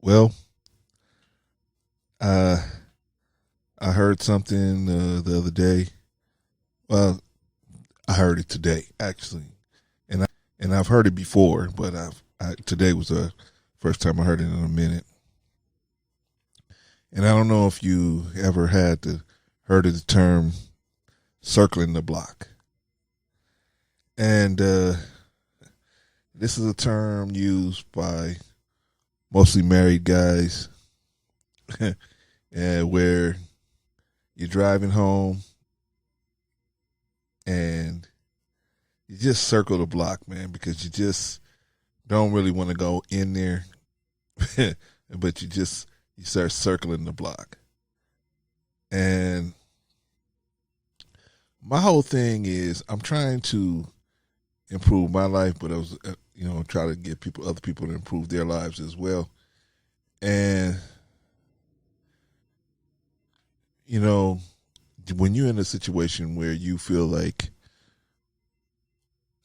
Well, uh, I heard something the other day. Well, I heard it today actually, and I've heard it before, but today was the first time I heard it in a minute. And I don't know if you ever heard of the term circling the block. And this is a term used by mostly married guys, where you're driving home and you just circle the block, man, because you just don't really want to go in there, but you start circling the block. And my whole thing is I'm trying to improve my life, but I was try to get other people to improve their lives as well. And you know, when you're in a situation where you feel like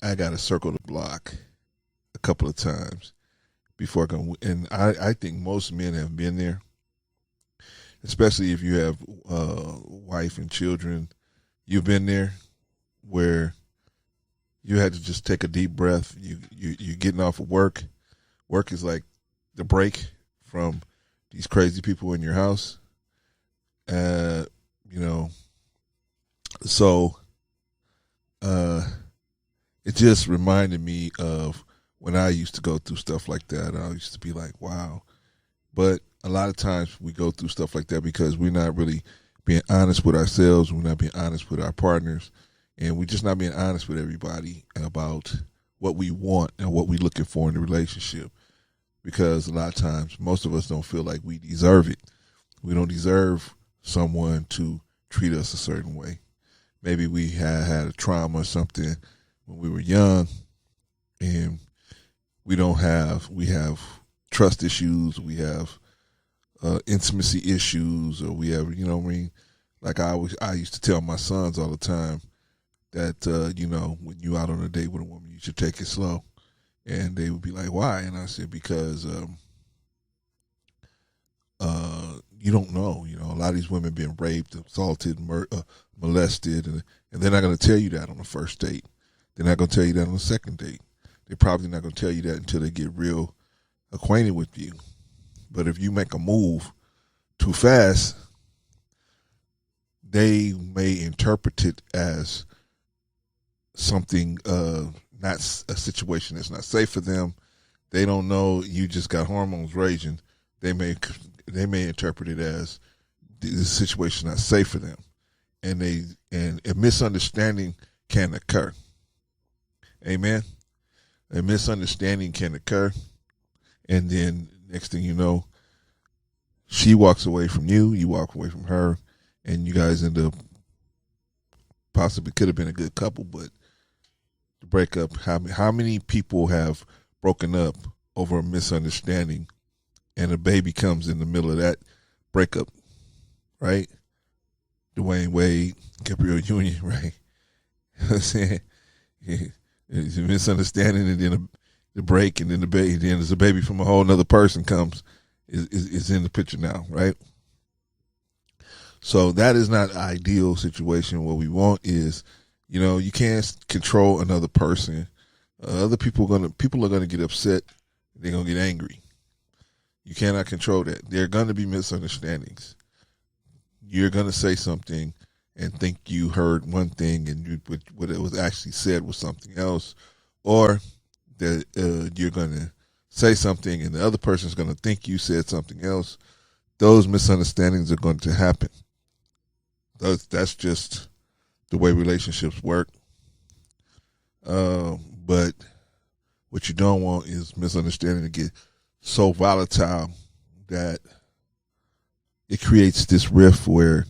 I got to circle the block a couple of times before I can, and I think most men have been there, especially if you have wife and children. You've been there where you had to just take a deep breath. You're getting off of work. Work is like the break from these crazy people in your house. Uh, you know, so uh, it just reminded me of when I used to go through stuff like that. I used to be like, wow. But a lot of times we go through stuff like that because we're not really being honest with ourselves. We're not being honest with our partners. And we're just not being honest with everybody about what we want and what we're looking for in a relationship. Because a lot of times, most of us don't feel like we deserve it. We don't deserve someone to treat us a certain way. Maybe we had a trauma or something when we were young, and we have trust issues, we have intimacy issues, or we have, what I mean? Like I used to tell my sons all the time that, when you out on a date with a woman, you should take it slow. And they would be like, why? And I said, because you don't know. A lot of these women been raped, assaulted, molested, and they're not going to tell you that on the first date. They're not going to tell you that on the second date. They're probably not going to tell you that until they get real acquainted with you. But if you make a move too fast, they may interpret it as something, not a situation that's not safe for them. They don't know you just got hormones raging. They may interpret it as the situation not safe for them, and a misunderstanding can occur. Amen. A misunderstanding can occur, and then next thing you know, she walks away from you, you walk away from her, and you guys end up possibly could have been a good couple, but the breakup. How many people have broken up over a misunderstanding, and a baby comes in the middle of that breakup, right? Dwayne Wade, Gabrielle Union, right? You know what I'm saying? It's a misunderstanding, and then the break, and then the baby, then there's a baby from a whole other person comes, is in the picture now, right? So that is not an ideal situation. What we want is, you can't control another person. Other people are gonna get upset. They're gonna get angry. You cannot control that. There are gonna be misunderstandings. You're gonna say something and think you heard one thing, and what it was actually said was something else, or that you're gonna say something and the other person's gonna think you said something else. Those misunderstandings are going to happen. That's just the way relationships work. But what you don't want is misunderstanding to get so volatile that it creates this rift where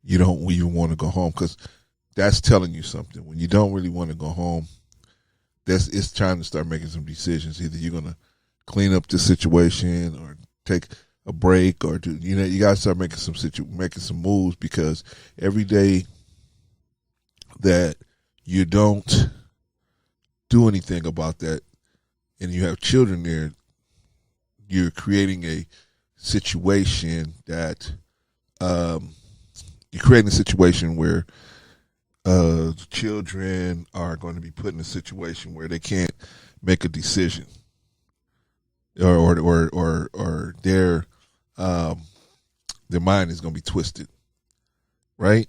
you don't even want to go home, because that's telling you something. When you don't really want to go home, it's time to start making some decisions. Either you're gonna clean up the situation or take a break, or you got to start making some moves, because every day that you don't do anything about that, and you have children there, you're creating situation that you're creating a situation where children are going to be put in a situation where they can't make a decision, or their mind is going to be twisted, right?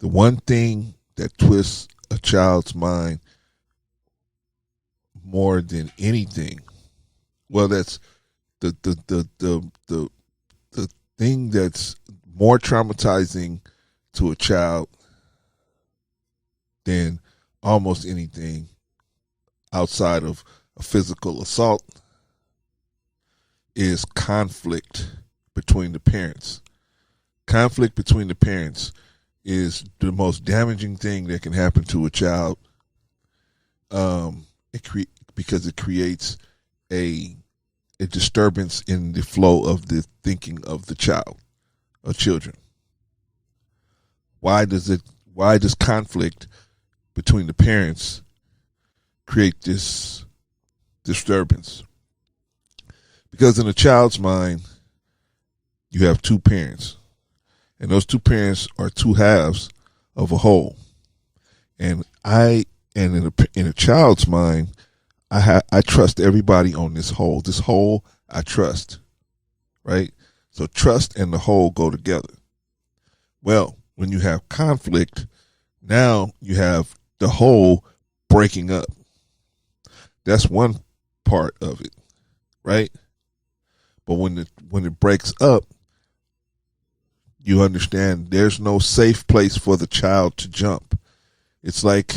The one thing that twists a child's mind more than anything, well, that's the thing that's more traumatizing to a child than almost anything outside of a physical assault is conflict between the parents. Conflict between the parents is the most damaging thing that can happen to a child, because it creates a disturbance in the flow of the thinking of the child or children. Why does conflict between the parents create this disturbance? Because in a child's mind, you have two parents, and those two parents are two halves of a whole. And in a child's mind, I trust everybody on this whole. This whole I trust, right? So trust and the whole go together. Well, when you have conflict, now you have the whole breaking up. That's one part of it, right? But when it breaks up, you understand there's no safe place for the child to jump. It's like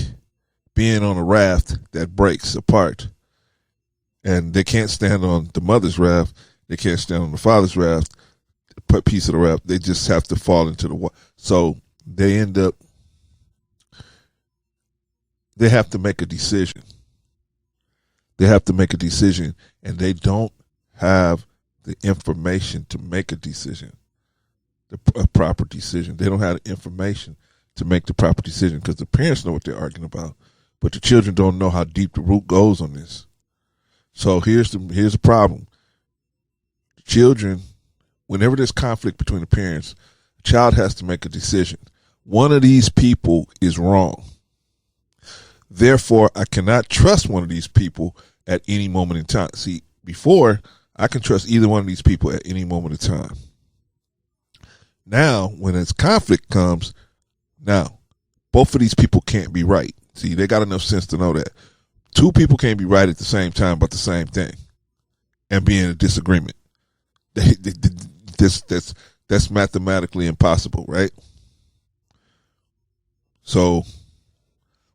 being on a raft that breaks apart, and they can't stand on the mother's raft. They can't stand on the father's raft, piece of the raft. They just have to fall into the water. So they have to make a decision. They have to make a decision, and they don't have the information to make a decision, a proper decision. They don't have the information to make the proper decision, because the parents know what they're arguing about, but the children don't know how deep the root goes on this. So here's the problem. The children, whenever there's conflict between the parents, the child has to make a decision. One of these people is wrong. Therefore, I cannot trust one of these people at any moment in time. See, before, I can trust either one of these people at any moment in time. Now, when this conflict comes, now, both of these people can't be right. See, they got enough sense to know that. Two people can't be right at the same time about the same thing and be in a disagreement. That's mathematically impossible, right? So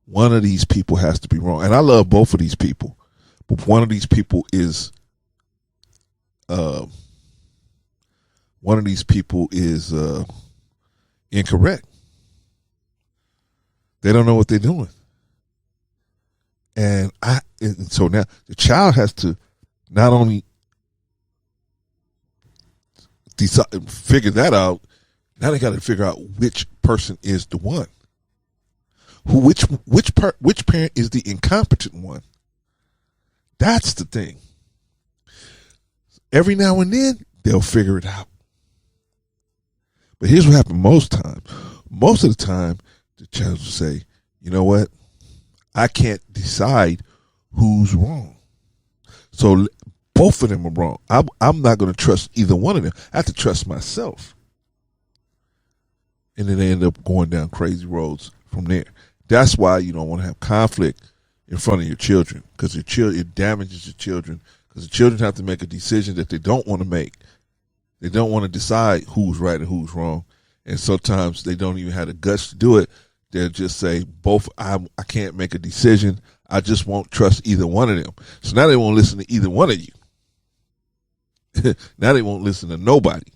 one of these people has to be wrong. And I love both of these people, but one of these people is incorrect. They don't know what they're doing. And so now the child has to not only figure that out, now they got to figure out which person is the one. Which parent is the incompetent one? That's the thing. Every now and then they'll figure it out. But here's what happens most times. Most of the time, the child will say, you know what? I can't decide who's wrong. So both of them are wrong. I'm not going to trust either one of them. I have to trust myself. And then they end up going down crazy roads from there. That's why you don't want to have conflict in front of your children, because it damages your children, because the children have to make a decision that they don't want to make. They don't want to decide who's right and who's wrong. And sometimes they don't even have the guts to do it. They'll just say, I can't make a decision. I just won't trust either one of them. So now they won't listen to either one of you. Now they won't listen to nobody.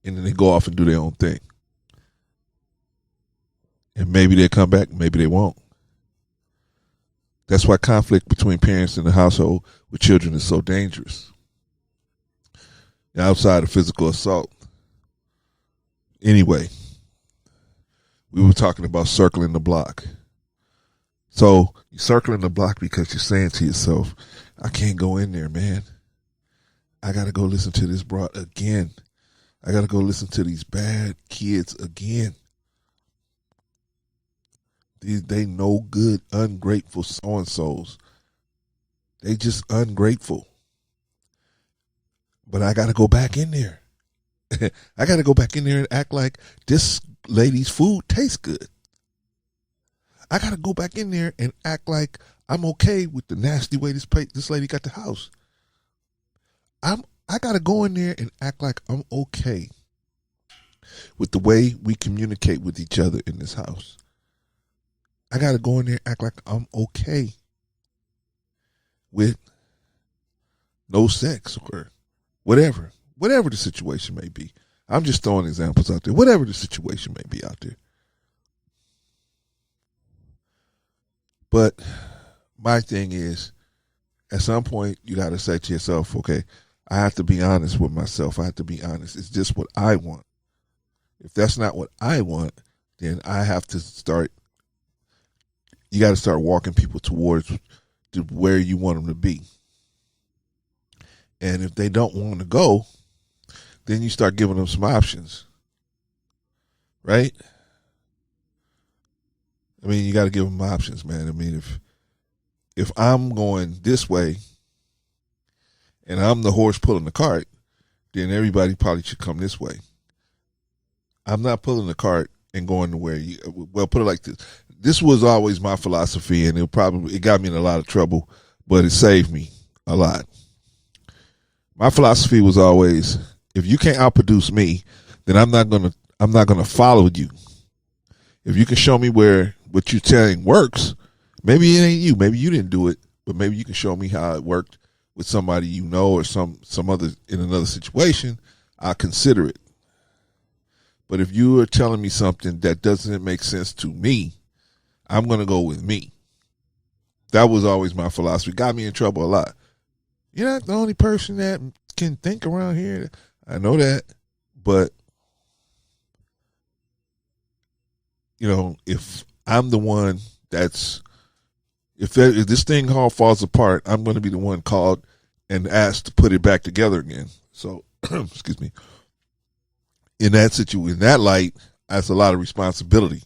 And then they go off and do their own thing. And maybe they'll come back, maybe they won't. That's why conflict between parents in the household with children is so dangerous. Outside of physical assault. Anyway, we were talking about circling the block. So you're circling the block because you're saying to yourself, I can't go in there, man. I got to go listen to this broad again. I got to go listen to these bad kids again. They no good, ungrateful so-and-sos. They just ungrateful. But I got to go back in there. I got to go back in there and act like this lady's food tastes good. I got to go back in there and act like I'm okay with the nasty way this lady got the house. I got to go in there and act like I'm okay with the way we communicate with each other in this house. I got to go in there and act like I'm okay with no sex or whatever the situation may be. I'm just throwing examples out there, whatever the situation may be out there. But my thing is, at some point, you got to say to yourself, okay, I have to be honest with myself. I have to be honest. Is this what I want? If that's not what I want, then I have to start. You got to start walking people towards where you want them to be. And if they don't want to go, then you start giving them some options. Right? I mean, you got to give them options, man. I mean, if I'm going this way and I'm the horse pulling the cart, then everybody probably should come this way. I'm not pulling the cart and going to where you, well, put it like this. This was always my philosophy, and it got me in a lot of trouble, but it saved me a lot. My philosophy was always, if you can't outproduce me, then I'm not gonna follow you. If you can show me where what you're telling works, maybe it ain't you, maybe you didn't do it, but maybe you can show me how it worked with somebody you know or some other in another situation, I'll consider it. But if you are telling me something that doesn't make sense to me, I'm going to go with me. That was always my philosophy. Got me in trouble a lot. You're not the only person that can think around here. I know that. But, you know, if I'm the one that's, if this thing all falls apart, I'm going to be the one called and asked to put it back together again. So, excuse me. In that situation, in that light, that's a lot of responsibility.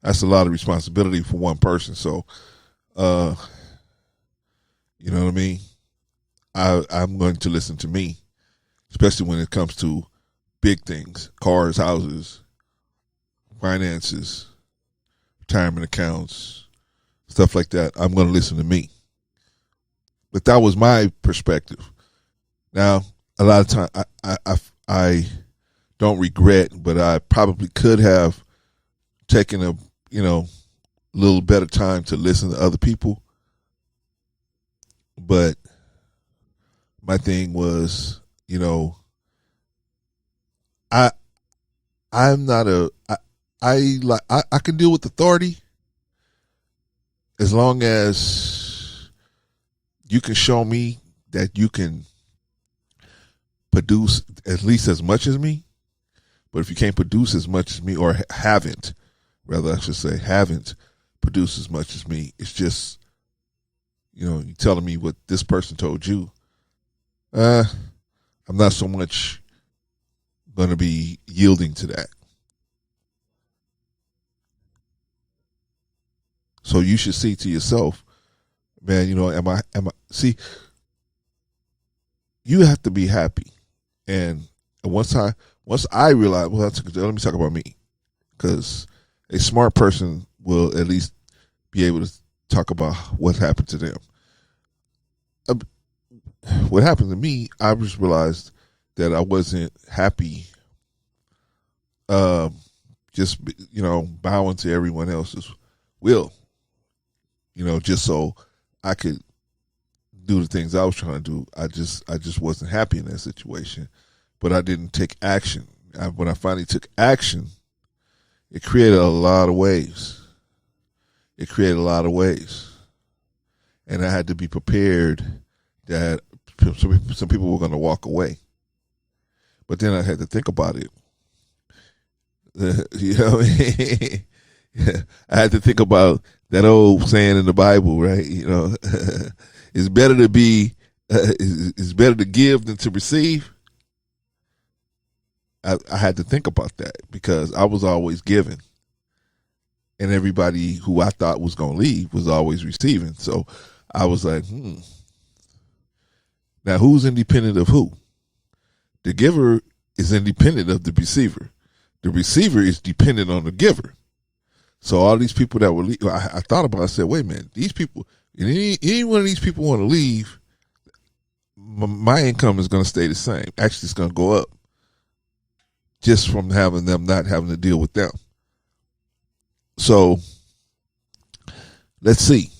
That's a lot of responsibility for one person. So, you know what I mean? I'm going to listen to me, especially when it comes to big things, cars, houses, finances, retirement accounts, stuff like that. I'm going to listen to me. But that was my perspective. Now, a lot of time, I don't regret, but I probably could have taken a little better time to listen to other people. But my thing was, I'm not I can deal with authority as long as you can show me that you can produce at least as much as me. But if you can't produce as much as me, or haven't produced as much as me, it's just, you're telling me what this person told you. I'm not so much going to be yielding to that. So you should see to yourself, man, see, you have to be happy. And once I realized, let me talk about me, because a smart person will at least be able to talk about what happened to them. What happened to me, I just realized that I wasn't happy just, bowing to everyone else's will, just so I could do the things I was trying to do. I just wasn't happy in that situation, but I didn't take action. When I finally took action, it created a lot of waves. And I had to be prepared that some people were going to walk away. But then I had to think about it. I had to think about that old saying in the Bible, right? It's better to be It's better to give than to receive. I had to think about that because I was always giving, and everybody who I thought was going to leave was always receiving. So I was like, now who's independent of who? The giver is independent of the receiver. The receiver is dependent on the giver. So all these people that were leaving, I thought about it. I said, wait a minute, these people, any one of these people want to leave, my income is going to stay the same. Actually, it's going to go up just from having them not having to deal with them. So let's see.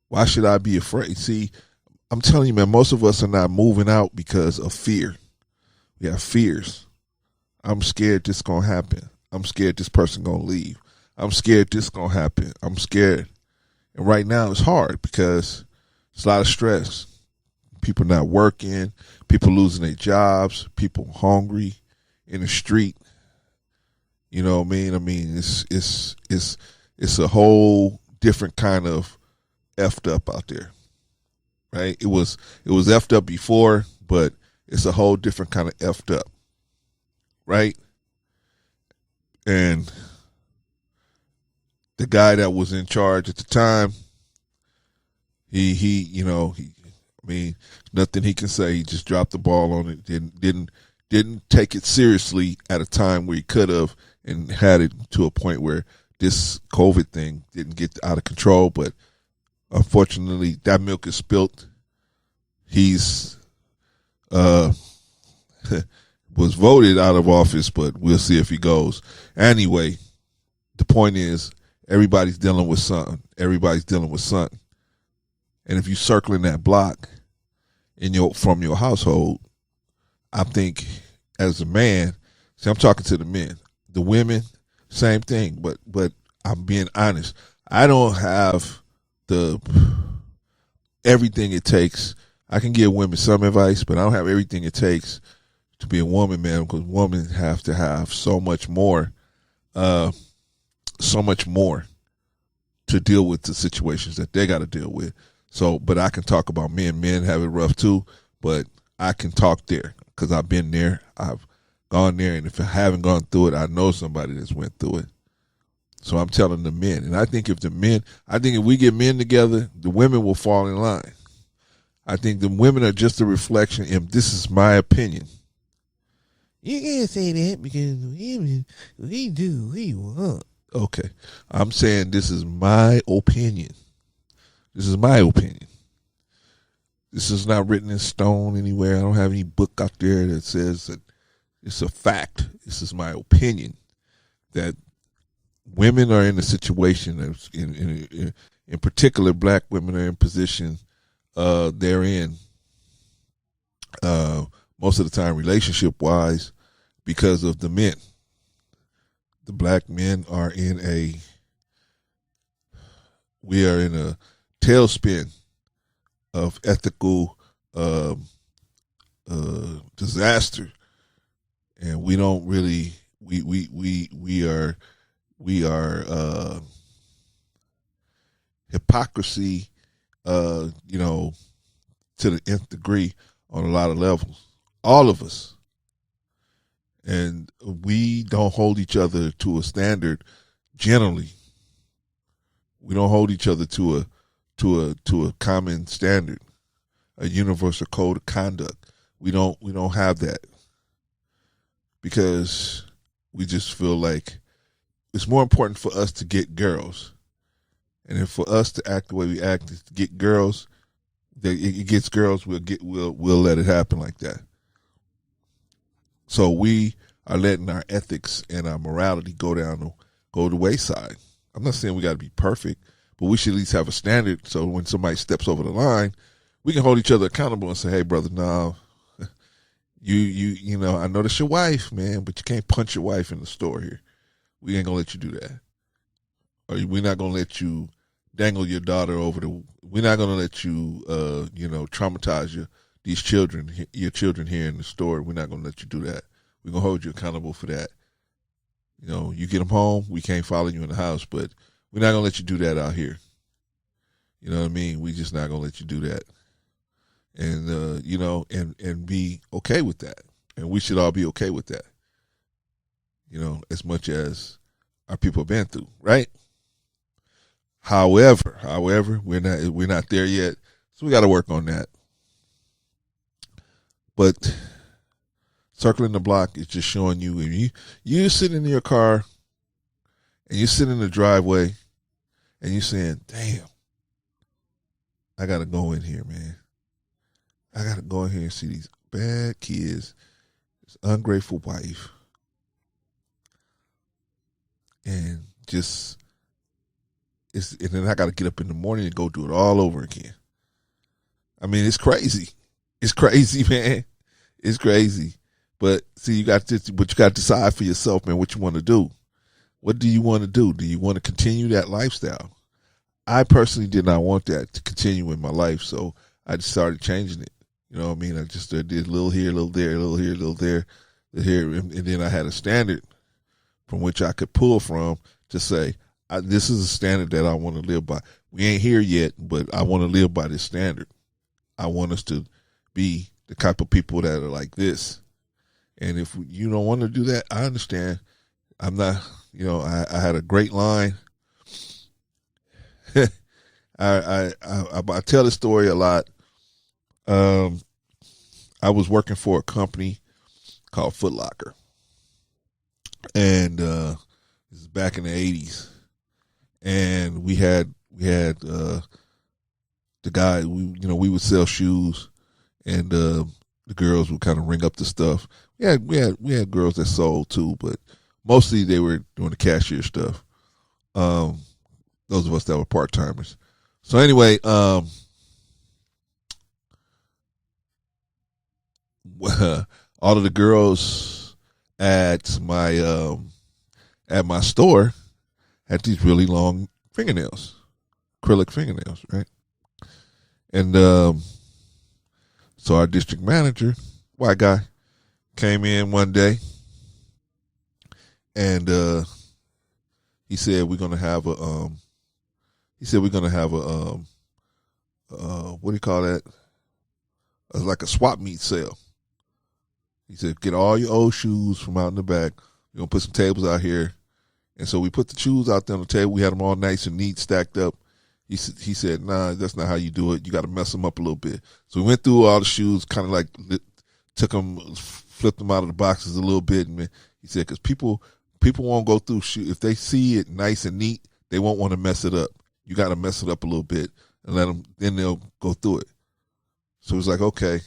Why should I be afraid? See, I'm telling you, man, most of us are not moving out because of fear. We have fears. I'm scared this going to happen. I'm scared this person going to leave. I'm scared this going to happen. I'm scared. And right now it's hard because it's a lot of stress. People not working, people losing their jobs, people hungry in the street. You know what I mean? I mean, it's a whole different kind of effed up out there. Right? It was effed up before, but it's a whole different kind of effed up. Right? And the guy that was in charge at the time, I mean, nothing he can say. He just dropped the ball on it. Didn't take it seriously at a time where he could have, and had it to a point where this COVID thing didn't get out of control. But unfortunately, that milk is spilt. He's was voted out of office, but we'll see if he goes. Anyway, the point is, everybody's dealing with something. Everybody's dealing with something. And if you're circling that block from your household, I think as a man, see, I'm talking to the men. The women, same thing. But I'm being honest. I don't have everything it takes. I can give women some advice, but I don't have everything it takes to be a woman, man, because women have to have so much more to deal with the situations that they got to deal with. So, but I can talk about men. Men have it rough too, but I can talk there because I've been there. I've gone there, and if I haven't gone through it, I know somebody that's went through it. So I'm telling the men, and I think if we get men together, the women will fall in line. I think the women are just a reflection. And this is my opinion. You can't say that because women, we do what we want. Okay, I'm saying this is my opinion. This is my opinion. This is not written in stone anywhere. I don't have any book out there that says that it's a fact. This is my opinion that women are in a situation that's in particular, black women are in position they're in most of the time relationship wise because of the men. The black men are we are in a tailspin of ethical disaster, and we don't really we are hypocrisy to the nth degree on a lot of levels, all of us, and we don't hold each other to a standard. Generally, we don't hold each other to a common standard, a universal code of conduct. We don't have that because we just feel like it's more important for us to get girls, and if for us to act the way we act is to get girls, that it gets girls, we'll let it happen like that. So we are letting our ethics and our morality go the wayside. I'm not saying we got to be perfect, but we should at least have a standard so when somebody steps over the line, we can hold each other accountable and say, hey, brother, no, you know, I know that's your wife, man, but you can't punch your wife in the store here. We ain't going to let you do that. Or we're not going to let you dangle your daughter we're not going to let you, traumatize your children here in the store. We're not going to let you do that. We're going to hold you accountable for that. You know, you get them home, we can't follow you in the house, but we're not going to let you do that out here. You know what I mean? We just not going to let you do that. and and be okay with that. And we should all be okay with that, as much as our people have been through, right? However, we're not there yet, so we got to work on that. But circling the block is just showing you, if you sitting in your car and you sit in the driveway and you're saying, "Damn, I got to go in here, man. I got to go in here and see these bad kids, this ungrateful wife, and and then I got to get up in the morning and go do it all over again." I mean, it's crazy. It's crazy, man. It's crazy. But see, you got to decide for yourself, man, what you want to do. What do you want to do? Do you want to continue that lifestyle? I personally did not want that to continue in my life, so I just started changing it. You know what I mean? I just did a little here, a little there, a little here, a little there, and then I had a standard from which I could pull from to say, this is a standard that I want to live by. We ain't here yet, but I want to live by this standard. I want us to be the type of people that are like this. And if you don't want to do that, I understand. I'm not, I had a great line. I tell this story a lot. I was working for a company called Foot Locker, and this is back in the 80s. And we had the guy, we would sell shoes, and the girls would kind of ring up the stuff. We had girls that sold too, but mostly they were doing the cashier stuff. Those of us that were part timers. So anyway, all of the girls at my store had these really long fingernails, acrylic fingernails, right? And so our district manager, white guy, came in one day, and he said we're gonna have a what do you call that? Like a swap meet sale. He said, get all your old shoes from out in the back. We're gonna put some tables out here. And so we put the shoes out there on the table. We had them all nice and neat, stacked up. He said, nah, that's not how you do it. You got to mess them up a little bit. So we went through all the shoes, kind of like took them, flipped them out of the boxes a little bit. And he said, because people won't go through shoes. If they see it nice and neat, they won't want to mess it up. You got to mess it up a little bit and let them, then they'll go through it. So it was like, okay.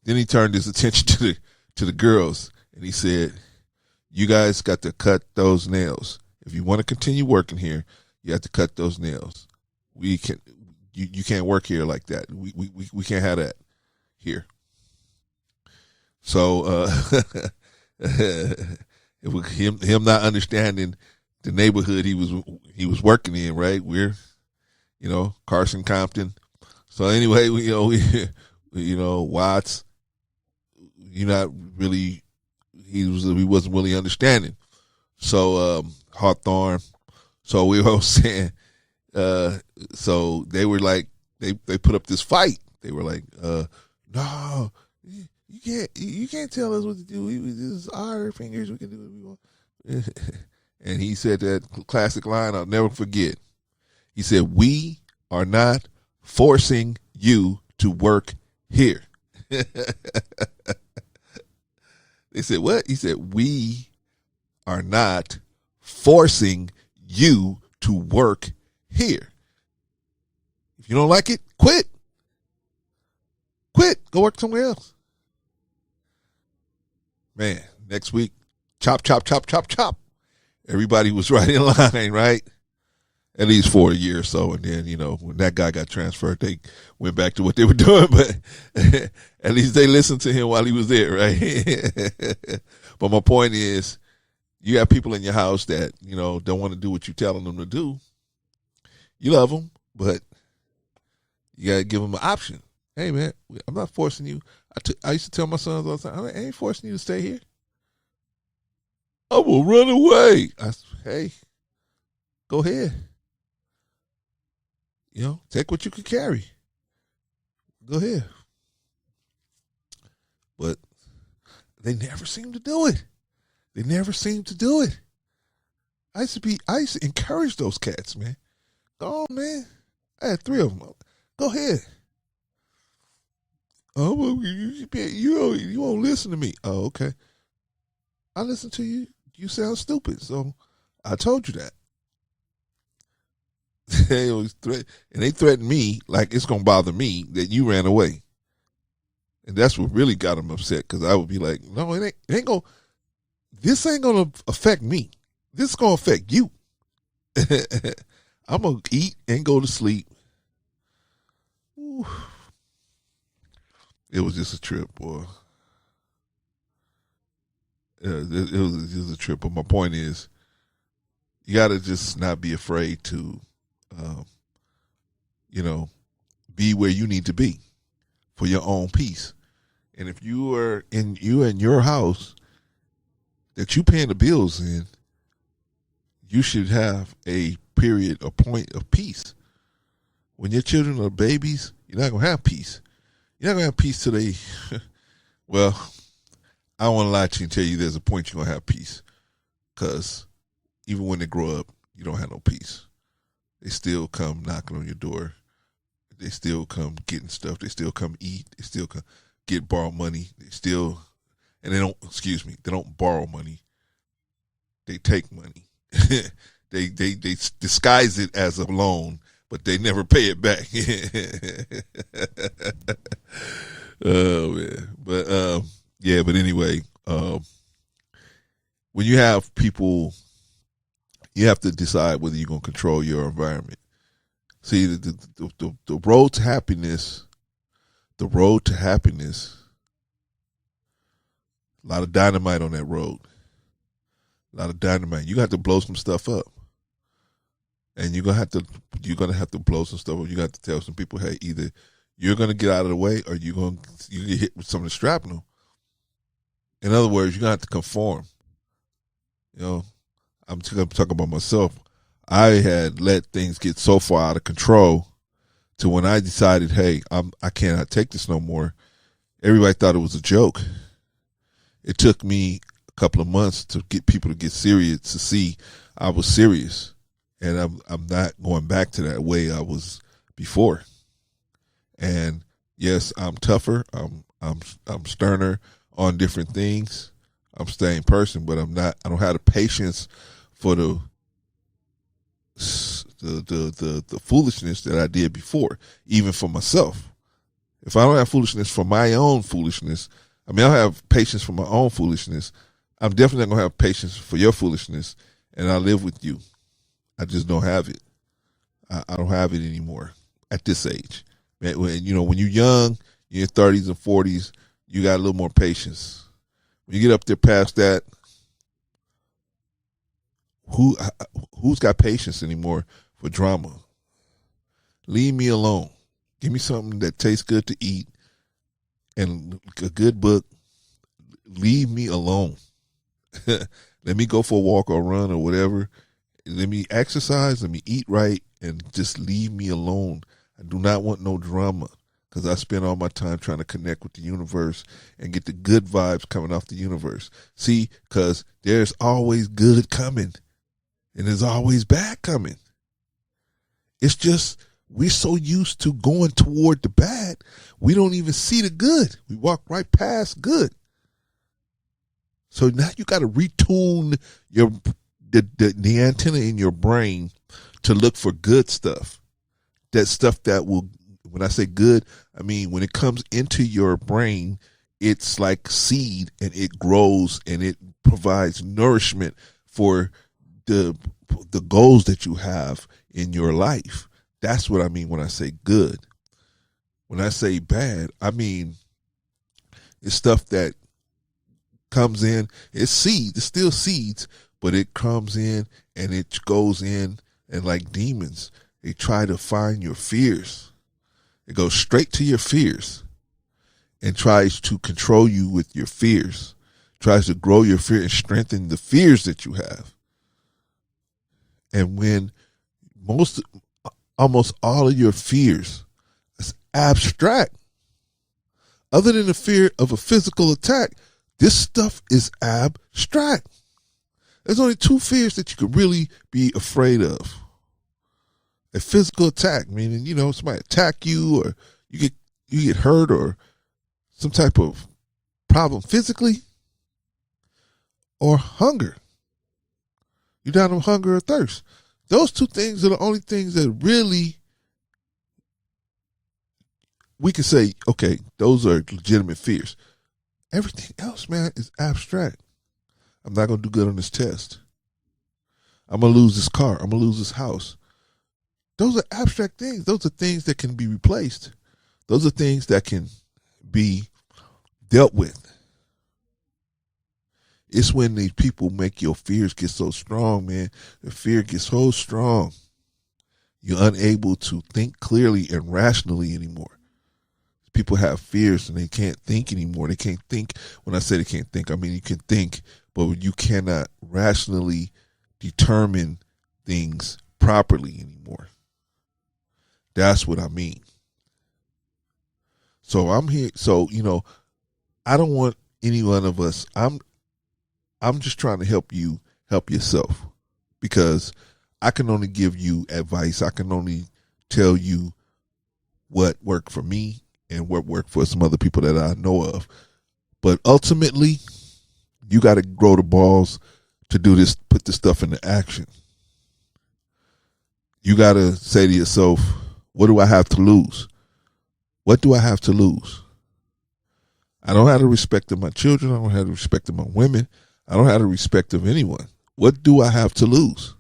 Then he turned his attention to the girls, and he said, you guys got to cut those nails. If you want to continue working here, you have to cut those nails. You can't work here like that. We can't have that here. So it was him not understanding the neighborhood he was working in, right? We're, Carson, Compton. So anyway, Watts, he wasn't really understanding. So Hawthorne. So we were saying, so they were like, they put up this fight. They were like, no, you can't tell us what to do. This is our fingers. We can do what we want. And he said that classic line I'll never forget. He said, we are not forcing you to work here. They said, what? He said, we are not forcing you to work here. If you don't like it, quit. Go work somewhere else. Man, next week, chop, chop, chop, chop, chop. Everybody was right in line, right? At least for a year or so. And then, when that guy got transferred, they went back to what they were doing. But at least they listened to him while he was there, right? But my point is, you have people in your house that, don't want to do what you're telling them to do. You love them, but you got to give them an option. Hey, man, I'm not forcing you. I used to tell my sons all the time, I ain't forcing you to stay here. I will run away. Hey, go ahead. Take what you can carry. Go ahead. But they never seem to do it. They never seem to do it. I used to encourage those cats, man. Go on, man. I had 3 of them. Go ahead. Oh, well, you won't listen to me. Oh, okay. I listen to you. You sound stupid. So I told you that. They always threaten me like it's gonna bother me that you ran away, and that's what really got them upset. Because I would be like, no, it ain't gonna. This ain't gonna affect me. This is gonna affect you. I'm gonna eat and go to sleep. Ooh. It was just a trip, boy. It was just a trip. But my point is, you got to just not be afraid to, um, be where you need to be for your own peace. And if you are in your house that you paying the bills in, you should have a point of peace. When your children are babies, you're not gonna have peace. You're not gonna have peace till they. Well, I don't want to lie to you and tell you there's a point you're gonna have peace, because even when they grow up, you don't have no peace. They still come knocking on your door. They still come getting stuff. They still come eat. They still come borrow money. They don't borrow money. They take money. they disguise it as a loan, but they never pay it back. Oh man, but anyway, when you have people, you have to decide whether you're gonna control your environment. See, the road to happiness, a lot of dynamite on that road. A lot of dynamite. You got to blow some stuff up. And you're gonna have to blow some stuff up. You got to tell some people, hey, either you're gonna get out of the way or you get hit with some of the shrapnel. In other words, you're gonna have to conform. I'm talking about myself. I had let things get so far out of control to when I decided, hey, I cannot take this no more. Everybody thought it was a joke. It took me a couple of months to get people to get serious, to see I was serious, and I'm not going back to that way I was before. And yes, I'm tougher. I'm sterner on different things. I'm the same person, but I'm not. I don't have the patience for the foolishness that I did before, even for myself. If I don't have foolishness for my own foolishness, I'll have patience for my own foolishness. I'm definitely not going to have patience for your foolishness, and I live with you. I just don't have it. I don't have it anymore at this age. When you're young, you're in 30s and 40s, you got a little more patience. When you get up there past that, who's got patience anymore for drama? Leave me alone. Give me something that tastes good to eat and a good book. Leave me alone. Let me go for a walk or run or whatever. Let me exercise. Let me eat right, and just leave me alone. I do not want no drama, because I spend all my time trying to connect with the universe and get the good vibes coming off the universe. See, because there's always good coming, and there's always bad coming. It's just we're so used to going toward the bad, we don't even see the good. We walk right past good. So now you got to retune the antenna in your brain to look for good stuff. That stuff that will, when I say good, I mean when it comes into your brain, it's like seed, and it grows and it provides nourishment for the goals that you have in your life. That's what I mean when I say good. When I say bad, I mean it's stuff that comes in. It's seeds. It's still seeds, but it comes in and it goes in, and like demons, they try to find your fears. It goes straight to your fears and tries to control you with your fears. Tries to grow your fear and strengthen the fears that you have. And when almost all of your fears is abstract, Other than the fear of a physical attack, this stuff is abstract. There's only two fears that you could really be afraid of. A physical attack, meaning, somebody attack you, or you get hurt, or some type of problem physically, or hunger. You're down of hunger or thirst. Those two things are the only things that really we can say, okay, those are legitimate fears. Everything else, man, is abstract. I'm not going to do good on this test. I'm going to lose this car. I'm going to lose this house. Those are abstract things. Those are things that can be replaced. Those are things that can be dealt with. It's when these people make your fears get so strong, man. The fear gets so strong, you're unable to think clearly and rationally anymore. People have fears and they can't think anymore. They can't think. When I say they can't think, I mean you can think, but you cannot rationally determine things properly anymore. That's what I mean. So I'm here. So, I don't want any one of us. I'm just trying to help you help yourself, because I can only give you advice. I can only tell you what worked for me and what worked for some other people that I know of. But ultimately, you got to grow the balls to do this, put this stuff into action. You got to say to yourself, what do I have to lose? What do I have to lose? I don't have the respect of my children. I don't have the respect of my women. I don't have the respect of anyone. What do I have to lose?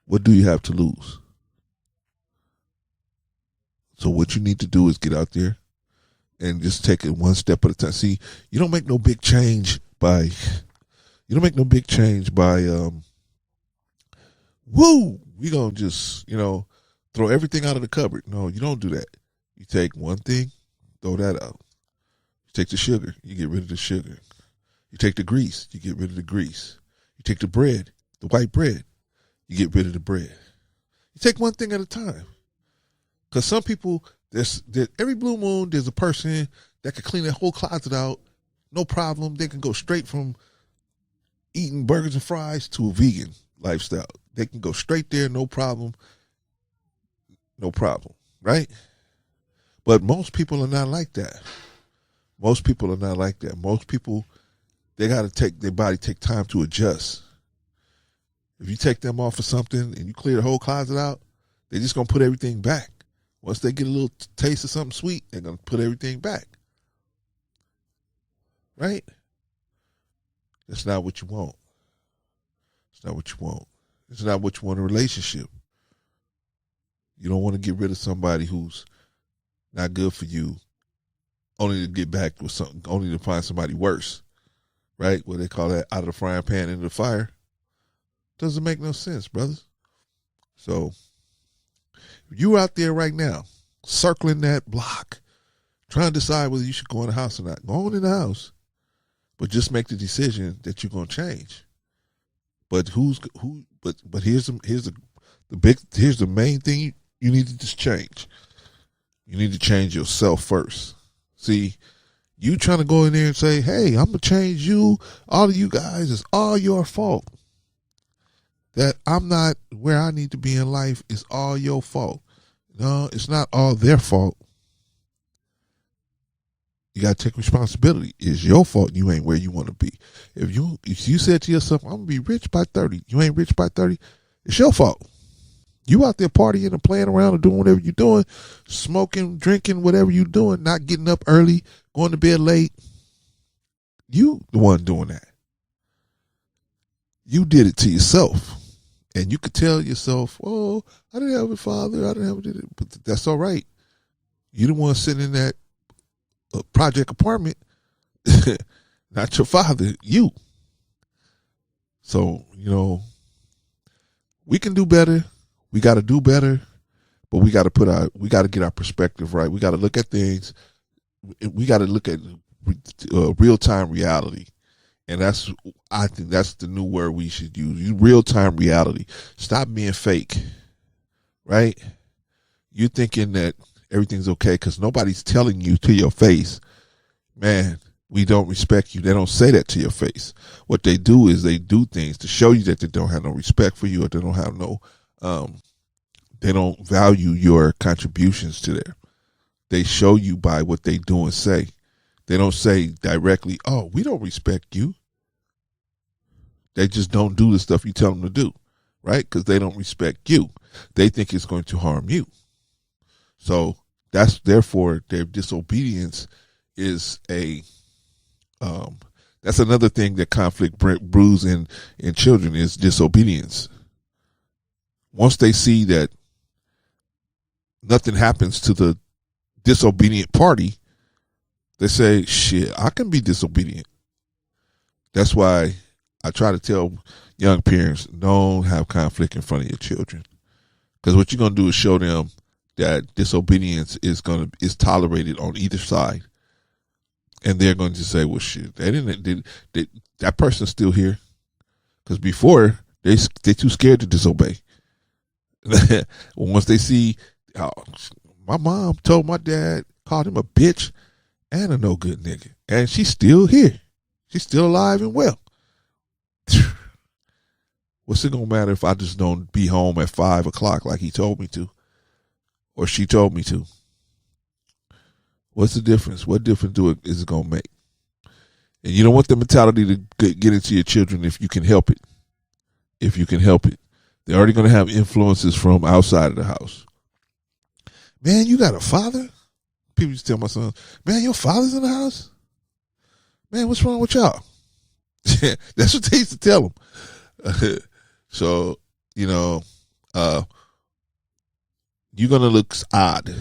What do you have to lose? So what you need to do is get out there and just take it one step at a time. See, you don't make no big change by we gonna just, throw everything out of the cupboard. No, you don't do that. You take one thing, throw that out. You take the sugar, you get rid of the sugar. You take the grease, you get rid of the grease. You take the bread, the white bread, you get rid of the bread. You take one thing at a time. Because some people, every blue moon, there's a person that can clean their whole closet out, no problem. They can go straight from eating burgers and fries to a vegan lifestyle. They can go straight there, no problem. No problem, right? But most people are not like that. Most people, they got to their body take time to adjust. If you take them off of something and you clear the whole closet out, they're just going to put everything back. Once they get a little taste of something sweet, they're going to put everything back. Right? That's not what you want. It's not what you want. It's not what you want in a relationship. You don't want to get rid of somebody who's not good for you, only to get back with something, only to find somebody worse. Right? What they call that, out of the frying pan into the fire. Doesn't make no sense, brothers. So, if you out there right now, circling that block, trying to decide whether you should go in the house or not, go on in the house. But just make the decision that you're gonna change. But here's the main thing you need to just change. You need to change yourself first. See, you trying to go in there and say, hey, I'm gonna change you, all of you guys, it's all your fault. That I'm not where I need to be in life is all your fault. No, it's not all their fault. You got to take responsibility. It's your fault you ain't where you want to be. If you said to yourself, I'm going to be rich by 30, you ain't rich by 30, it's your fault. You out there partying and playing around and doing whatever you're doing, smoking, drinking, whatever you're doing, not getting up early, going to bed late. You the one doing that. You did it to yourself. And you could tell yourself, oh, I didn't have a father, I didn't have a, but that's all right. You the one sitting in that project apartment, not your father, you. So, we can do better. We got to do better, but we got to get our perspective right. We got to look at things. We got to look at real-time reality. And I think that's the new word we should use. Real-time reality. Stop being fake, right? You're thinking that everything's okay, because nobody's telling you to your face, man, we don't respect you. They don't say that to your face. What they do is they do things to show you that they don't have no respect for you, or they don't have no, they don't value your contributions to there. They show you by what they do and say. They don't say directly, oh, we don't respect you. They just don't do the stuff you tell them to do, right? Because they don't respect you. They think it's going to harm you. So therefore their disobedience is that's another thing that conflict brews in children, is disobedience. Once they see that nothing happens to the disobedient party, they say, shit, I can be disobedient. That's why I try to tell young parents, don't have conflict in front of your children. Because what you're going to do is show them that disobedience is tolerated on either side. And they're going to say, well, shit, that person's still here. Because before, they're too scared to disobey. Once they see, oh, my mom told my dad, called him a bitch and a no good nigga, and she's still here. She's still alive and well. What's it gonna matter if I just don't be home at 5 o'clock like he told me to, or she told me to? What's the difference? What difference is it gonna make? And you don't want the mentality to get into your children if you can help it. If you can help it, they're already gonna have influences from outside of the house. Man, you got a father? People used to tell my son, man, your father's in the house? Man, what's wrong with y'all? That's what they used to tell them. So, you're going to look odd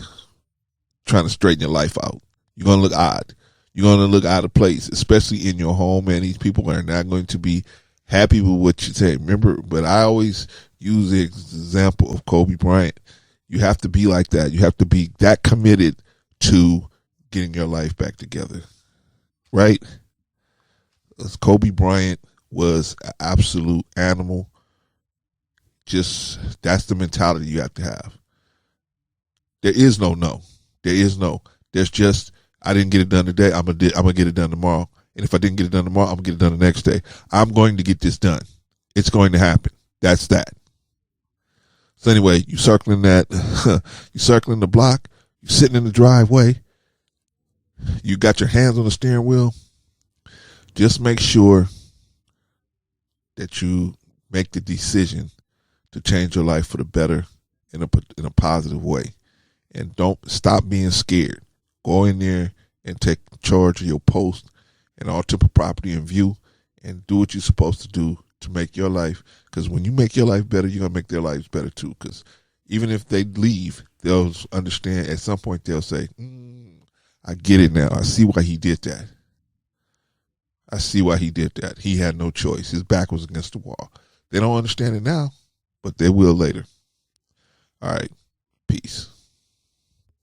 trying to straighten your life out. You're going to look odd. You're going to look out of place, especially in your home, man. These people are not going to be happy with what you say. Remember, but I always use the example of Kobe Bryant. You have to be like that. You have to be that committed to getting your life back together, right? Kobe Bryant was an absolute animal. Just, that's the mentality you have to have. There is no. There is no. There's just, I didn't get it done today. I'm gonna get it done tomorrow. And if I didn't get it done tomorrow, I'm gonna get it done the next day. I'm going to get this done. It's going to happen. That's that. So anyway, you circling that, you circling the block, you sitting in the driveway, you got your hands on the steering wheel. Just make sure that you make the decision to change your life for the better in a positive way. And don't stop being scared. Go in there and take charge of your post and all type of property in view, and do what you're supposed to do to make your life. Because when you make your life better, you're going to make their lives better too. Because even if they leave, they'll understand at some point. They'll say, I get it now. I see why he did that. I see why he did that. He had no choice. His back was against the wall. They don't understand it now, but they will later. All right. Peace.